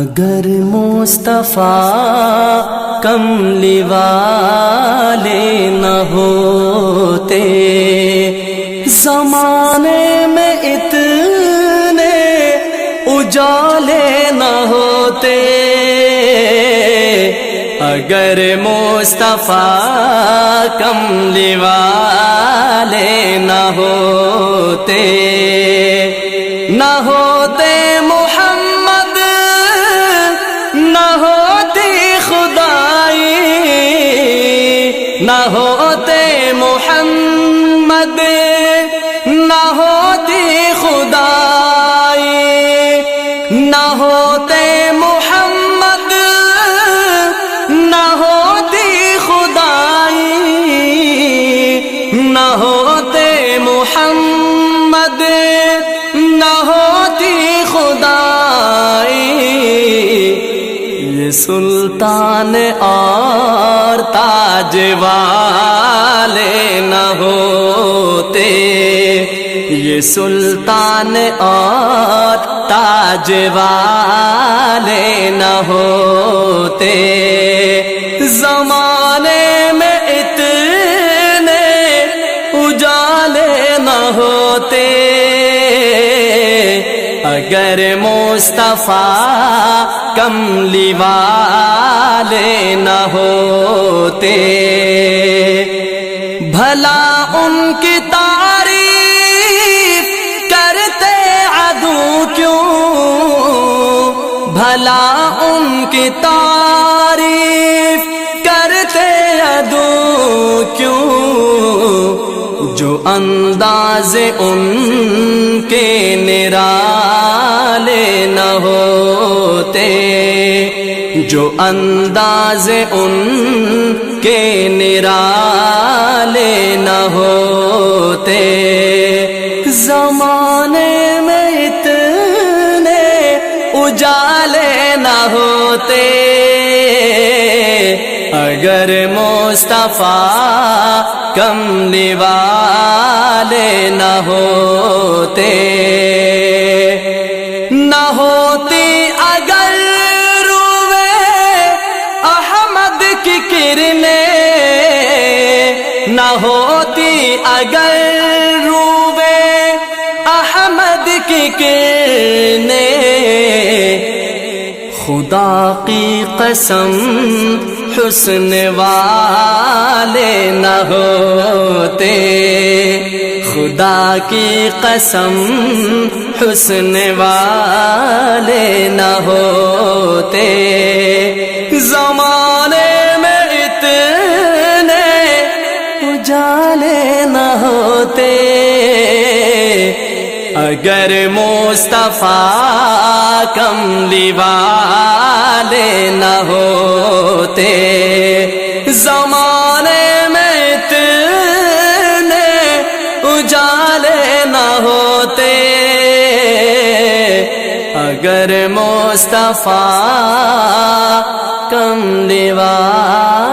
اگر مصطفیٰ کملی والے نہ ہوتے، زمانے میں اتنے اجالے نہ ہوتے۔ اگر مصطفیٰ کملی والے نہ ہوتے، نہ ہوتے محمد، نہ ہوتی خدائی، نہ ہوتے محمد، نہ ہوتی خدائی، نہ ہوتے محمد، نہ ہوتی خدائی، نہ ہوتے محمد، نہ ہوتی خدائی۔ یہ سلطان اور تاج والے نہ ہوتے، یہ سلطان اور تاج والے نہ ہوتے، زمانے میں اتنے اجالے نہ ہوتے۔ اگر مصطفیٰ کملی والے نہ ہوتے، بھلا ان کی تعریف کرتے عدو کیوں، بھلا ان کی تعریف کرتے عدو کیوں، جو انداز ان کے نرالے نہ ہوتے، جو انداز ان کے نرالے نہ ہوتے، زمانے میں اتنے اجالے نہ ہوتے۔ اگر مصطفیٰ کملی والے نہ ہوتے، نہ ہوتی اگر روئے احمد کی کرنیں، نہ ہوتی اگر روئے احمد کی کرنیں، خدا کی قسم حسن والے نہ ہوتے، خدا کی قسم حسن والے نہ ہوتے، زمانے میں اتنے اجالے نہ ہوتے۔ اگر مصطفیٰ کملی والے نہ ہوتے، زمانے میں اتنے اجالے نہ ہوتے۔ اگر مصطفیٰ کملی والے